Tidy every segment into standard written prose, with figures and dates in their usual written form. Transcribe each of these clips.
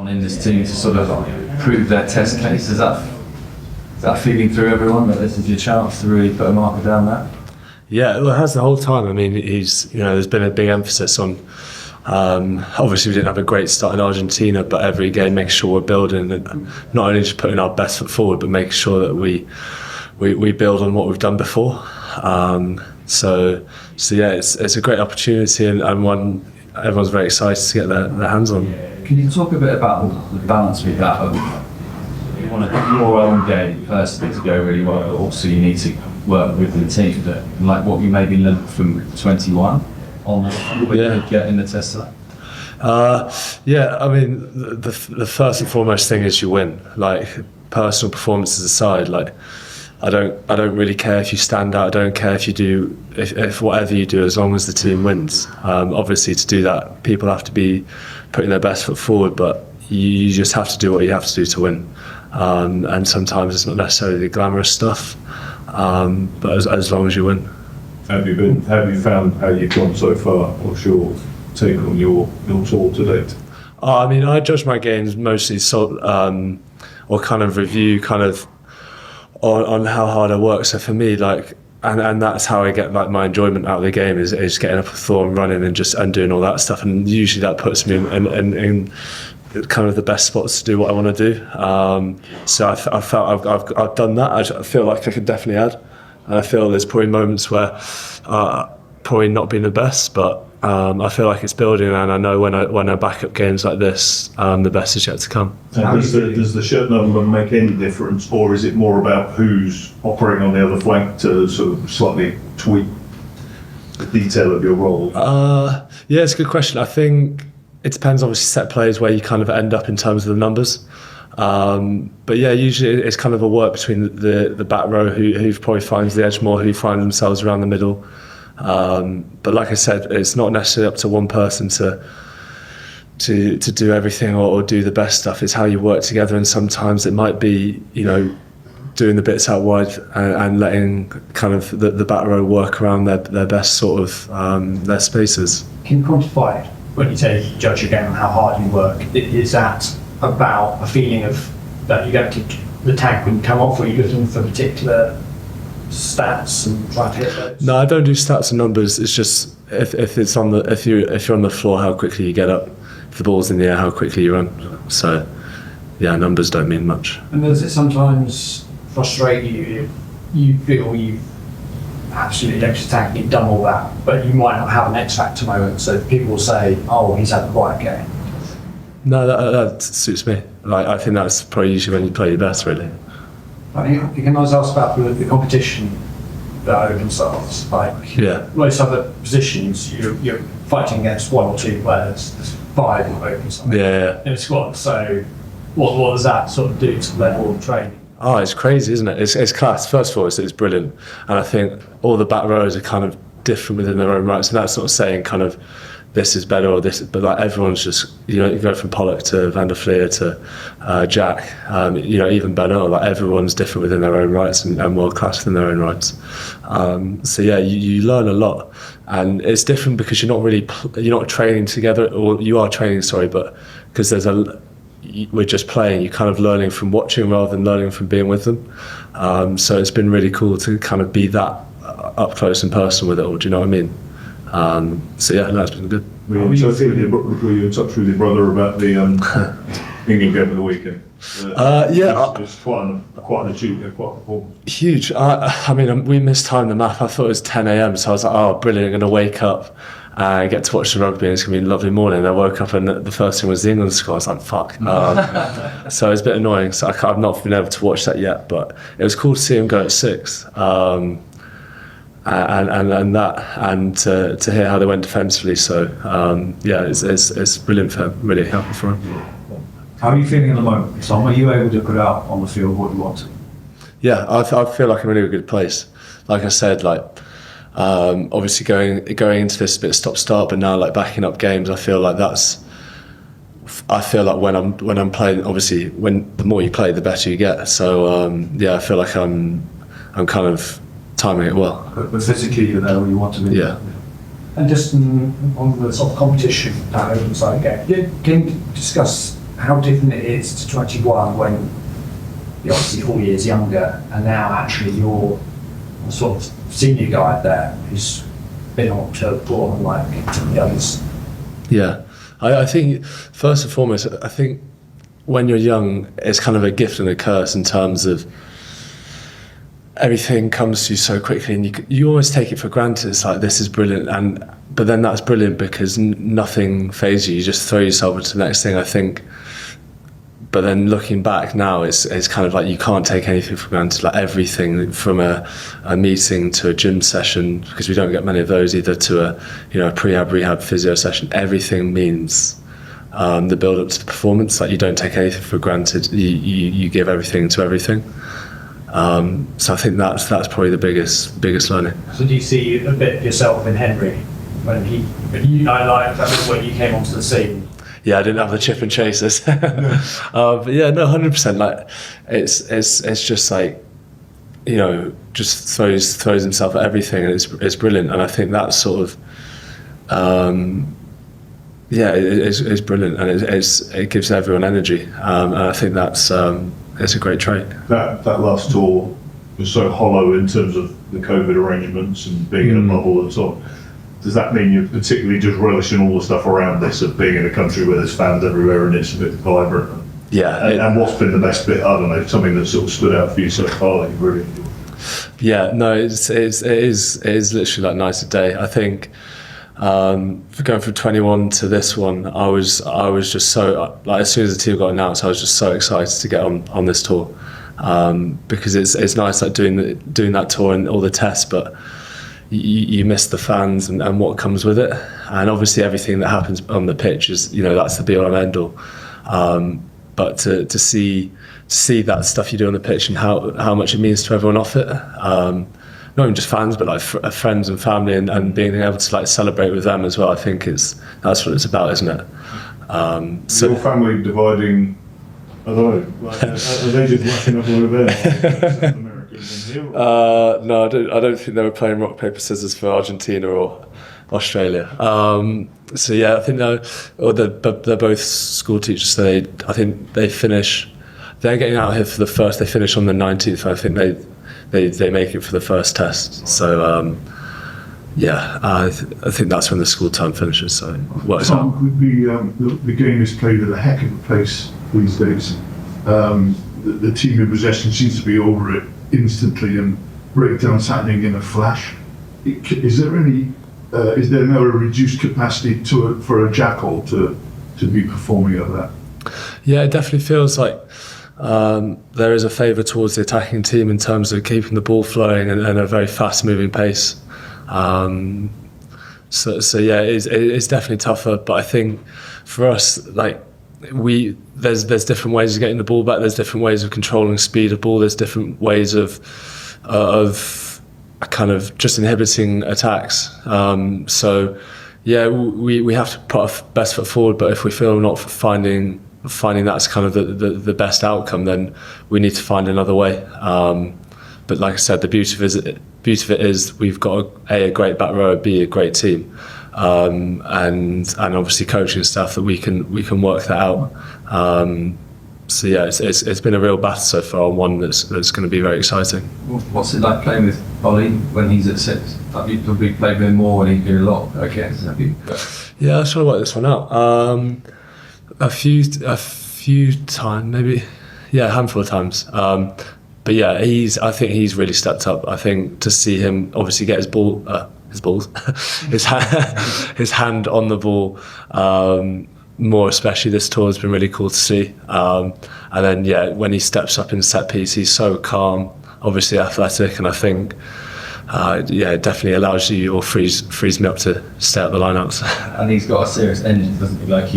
on in this team to sort of prove their test case. Is that feeding through everyone that this is your chance to really put a marker down there? Yeah, well, it has the whole time. I mean, there's been a big emphasis on. Obviously, we didn't have a great start in Argentina, but every game make sure we're building and not only just putting our best foot forward, but making sure that we build on what we've done before. So yeah, it's a great opportunity and one everyone's very excited to get their hands on. Can you talk a bit about the balance with that? You want your own game personally to go really well, but also you need to work with the team. Like what you maybe learned from 21 on what you get in the test side. Yeah, I mean the first and foremost thing is you win. Like personal performances aside, like I don't really care if you stand out. I don't care if you do if whatever you do, as long as the team wins. Obviously, to do that, people have to be putting their best foot forward, but you just have to do what you have to do to win. And sometimes it's not necessarily the glamorous stuff, but as long as you win. Have you found how you've gone so far? What's your take on your tour to date? I mean, I judge my games mostly or kind of review on how hard I work. So for me, like, and that's how I get like my enjoyment out of the game is getting up at Thor and running and doing all that stuff. And usually that puts me in kind of the best spots to do what I want to do. So I felt I've done that. I feel like I could definitely add. And I feel there's probably moments where probably not being the best, but I feel like it's building, and I know when I back up games like this, the best is yet to come. Does the shirt number make any difference, or is it more about who's operating on the other flank to sort of slightly tweak the detail of your role? Yeah, it's a good question. I think it depends, obviously, set plays where you kind of end up in terms of the numbers. But yeah, usually it's kind of a work between the back row who probably finds the edge more, who find themselves around the middle. But like I said, it's not necessarily up to one person to do everything or do the best stuff. It's how you work together, and sometimes it might be, doing the bits out wide and letting kind of the back row work around their best sort of their spaces. Can you quantify it when you say judge your game and how hard you work? Is that about a feeling of that you go to the tank when you come off, or you're looking for particular stats and try to hit those? No, I don't do stats and numbers. It's just if you're on the floor, how quickly you get up. If the ball's in the air, how quickly you run. So yeah, numbers don't mean much. And does it sometimes frustrate you? You feel you absolutely extra tank, you've done all that, but you might not have an X factor moment. So people will say, "Oh, he's had a quiet game." No, that suits me. Like, I think that's probably usually when you play your best, really. You can always ask about the competition that opens up. Like, yeah, most other positions, you're fighting against one or two players. There's 5 that opens up in a squad. So, what does that sort of do to the level of training? Oh, it's crazy, isn't it? It's class. First of all, it's brilliant, and I think all the back rows are kind of different within their own rights, and that's not saying kind of this is better or this, but like everyone's just, you go from Pollock to Van der Fleer to Jack, even Bernal, like everyone's different within their own rights and world class within their own rights. So yeah, you learn a lot, and it's different because you're not training together, or you are training, sorry, but because we're just playing, you're kind of learning from watching rather than learning from being with them. So it's been really cool to kind of be that up close and personal with it all. Do you know what I mean? So yeah, that's been good. Were you in touch with your brother about the England game of the weekend? Yeah, it's quite an achievement, quite a performance. Huge. I mean, we mistimed the map. I thought it was 10 a.m, so I was like, oh, brilliant! I'm going to wake up and get to watch the rugby, and it's going to be a lovely morning. And I woke up, and the first thing was the England score. I was like, fuck. So it's a bit annoying. So I've not been able to watch that yet, but it was cool to see him go at 6. And to hear how they went defensively. So yeah, it's brilliant for him. Really happy for him. How are you feeling at the moment, Tom? Are you able to put out on the field what you want to? Yeah, I feel like I'm in a really good place. Like I said, obviously going into this a bit stop-start, but now backing up games, I feel like when I'm playing, obviously the more you play, the better you get. So yeah, I feel like I'm kind of timing it well. But physically you're there where you want to be. Yeah. And just on the sort of competition that open side game, can you discuss how different it is to 21 when you're obviously 4 years younger, and now actually you're a sort of senior guy there who's been on to before, like the others. Yeah, I think first and foremost, I think when you're young, it's kind of a gift and a curse in terms of everything comes to you so quickly, and you always take it for granted. It's like, this is brilliant, but then that's brilliant because nothing phases you. You just throw yourself into the next thing, I think. But then looking back now, it's kind of like you can't take anything for granted. Like everything from a meeting to a gym session, because we don't get many of those either, to a prehab, rehab, physio session. Everything means the build up to the performance. Like you don't take anything for granted. You give everything to everything. So I think that's probably the biggest learning. So do you see a bit yourself in Henry when you came onto the scene? Yeah, I didn't have the chip and chasers. But yeah, no, 100%. Like it's just like, just throws himself at everything, and it's brilliant. And I think that's sort of, it's brilliant, and it gives everyone energy. And I think that's it's a great trait. That last tour was so hollow in terms of the COVID arrangements and being in a bubble and so on. Does that mean you're particularly just relishing all the stuff around this of being in a country where there's fans everywhere and it's a bit vibrant? Yeah. And what's been the best bit? I don't know, something that sort of stood out for you so far that you really enjoyed? Yeah, no, it is literally like night and day. I think going from 21 to this one, I was just so, like, as soon as the team got announced, I was just so excited to get on this tour, because it's nice, like doing that tour and all the tests, but you miss the fans and what comes with it, and obviously everything that happens on the pitch is, that's the be all and end all. But to see that stuff you do on the pitch and how much it means to everyone off it, not even just fans, but like friends and family, and being able to like celebrate with them as well. I think that's what it's about, isn't it? So your family dividing, I don't know, are they just lashing up over there? No, I don't think they were playing rock paper scissors for Argentina or Australia. So yeah, I think they're both school teachers. So I think they're getting out here for the first. They finish on the 19th. I think they make it for the first test. So I think that's when the school term finishes. So it works out. The game is played at a heck of a pace these days. The team in possession seems to be over it instantly, and breakdowns happening in a flash. Is there now a reduced capacity for a jackal to be performing at that? Yeah, it definitely feels like there is a favour towards the attacking team in terms of keeping the ball flowing and a very fast moving pace. So yeah, it's definitely tougher, but I think for us, like, there's different ways of getting the ball back. There's different ways of controlling speed of ball. There's different ways of kind of just inhibiting attacks. So yeah, we have to put our best foot forward. But if we feel we're not finding that's kind of the best outcome, then we need to find another way. But like I said, the beauty of it is we've got a great back row, B, a great team. And obviously coaching staff that we can work that out. So yeah, it's been a real battle so far, and one that's going to be very exciting. What's it like playing with Ollie when he's at 6? Like, you probably played with him more when he did a lot. Okay, have you? Yeah, I was trying to work this one out. A few times, maybe. Yeah, a handful of times. But yeah, I think he's really stepped up. I think to see him obviously get his hand on the ball, more especially this tour, has been really cool to see. And then yeah, when he steps up in set piece, he's so calm, obviously athletic, and I think it definitely allows you or frees me up to stay at the lineouts. And he's got a serious engine, doesn't he? Like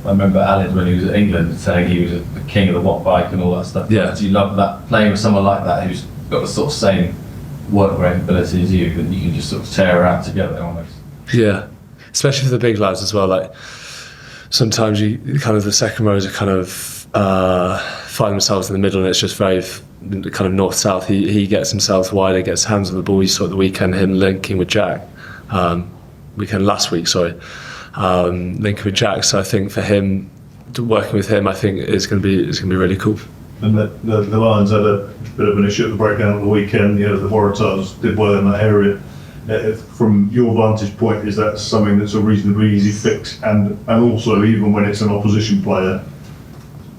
I remember Aled when he was at England saying he was the king of the watt bike and all that stuff. Yeah. Do you love that, playing with someone like that who's got the sort of same work rate ability as you, and you can just sort of tear around together almost? Yeah, especially for the big lads as well. Like sometimes you kind of, the second rows are kind of find themselves in the middle, and it's just very kind of north-south. He gets himself wider, gets hands on the ball. You saw at the weekend him linking with Jack. Last week, linking with Jack. So I think for him working with him, I think is going to be really cool. And the Lions had a bit of an issue at the breakdown of the weekend. You know, the Waratahs did well in that area. From your vantage point, is that something that's a reasonably easy fix? And also, even when it's an opposition player,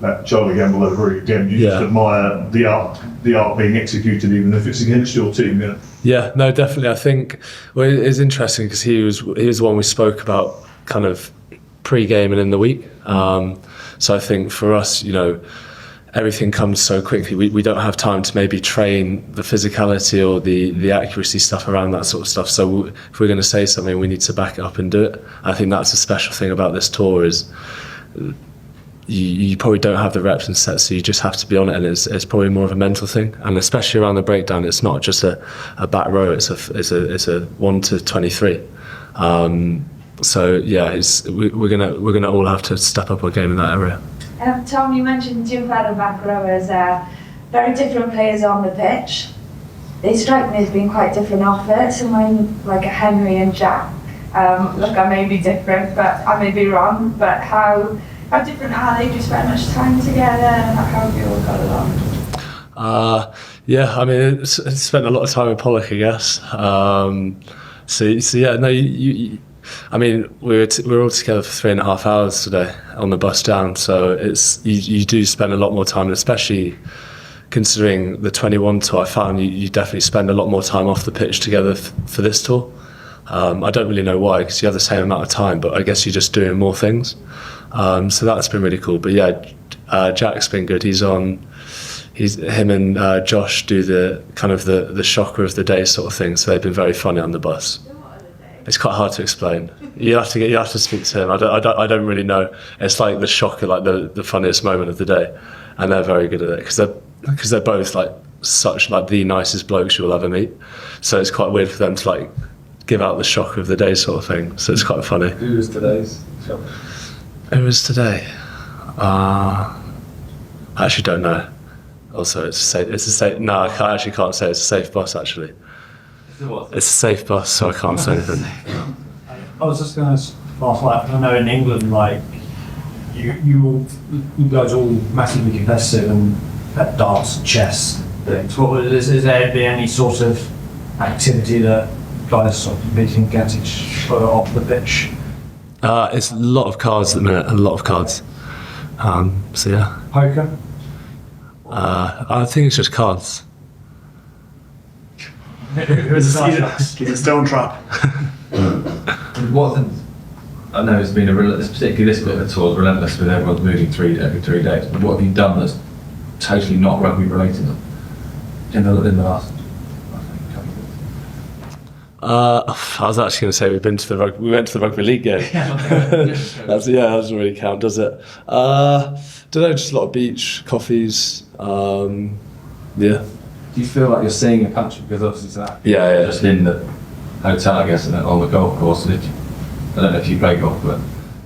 that Charlie Gamble over again, you just admire the art being executed, even if it's against your team. Yeah. Yeah, no, definitely. I think it's interesting because he was the one we spoke about kind of pre-game and in the week. So I think for us, you know, everything comes so quickly. We don't have time to maybe train the physicality or the accuracy stuff around that sort of stuff. So if we're going to say something, we need to back it up and do it. I think that's a special thing about this tour is you probably don't have the reps and sets, so you just have to be on it, and it's probably more of a mental thing. And especially around the breakdown, it's not just a back row; it's a 1 to 23. So yeah, we're gonna all have to step up our game in that area. Tom, you mentioned two fellow back rowers, very different players on the pitch. They strike me as being quite different off it. Someone like a Henry and Jack. Look, I may be different, but I may be wrong. But how different are they? Do you spend much time together? How have you all got along? Yeah, I mean, it's spent a lot of time with Pollock, I guess. So yeah, no, I mean, we were all together for 3.5 hours today on the bus down. So you do spend a lot more time, and especially considering the 21 tour, I found you definitely spend a lot more time off the pitch together for this tour. I don't really know why, because you have the same amount of time, but I guess you're just doing more things. So that's been really cool. But yeah, Jack's been good. Him and Josh do the kind of the shocker of the day sort of thing. So they've been very funny on the bus. It's quite hard to explain. You have to speak to him. I don't really know. It's like the shocker, like the funniest moment of the day, and they're very good at it because they're both like such like the nicest blokes you'll ever meet. So it's quite weird for them to like give out the shocker of the day sort of thing. So it's quite funny. Who was today's shock? It was today. I actually don't know. Also, it's a safe. No, I actually can't say it's a safe bus. Actually, it's a safe bus, so I can't say anything. I was just going to ask, like, I know in England, like you guys are all massively competitive and at darts and chess things. Is there any sort of activity that guys sort of competing against off the pitch? It's a lot of cards at the minute. A lot of cards. So yeah. Poker? I think it's just cards. It's a stone trap. I know it's been particularly this bit of a tour is relentless with everyone moving every 3 days. But what have you done that's totally not rugby related in the last? I was actually going to say we went to the rugby league game. That doesn't really count, does it? Don't know, just a lot of beach, coffees. Yeah. Do you feel like you're seeing a country because obviously it's that? Yeah. Just in the hotel, I guess, and on the golf course. I don't know if you play golf, but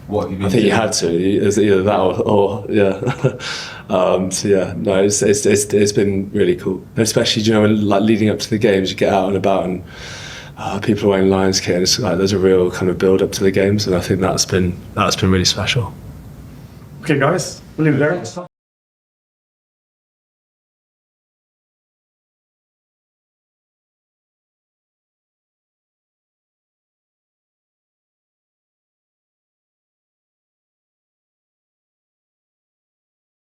what have you been? I think doing? you had to. It's either that or yeah. So yeah, no, it's been really cool, especially like leading up to the games, you get out and about and. People are wearing Lions kit, and it's like there's a real kind of build up to the games, and I think that's been really special. Okay, guys, we'll leave it there.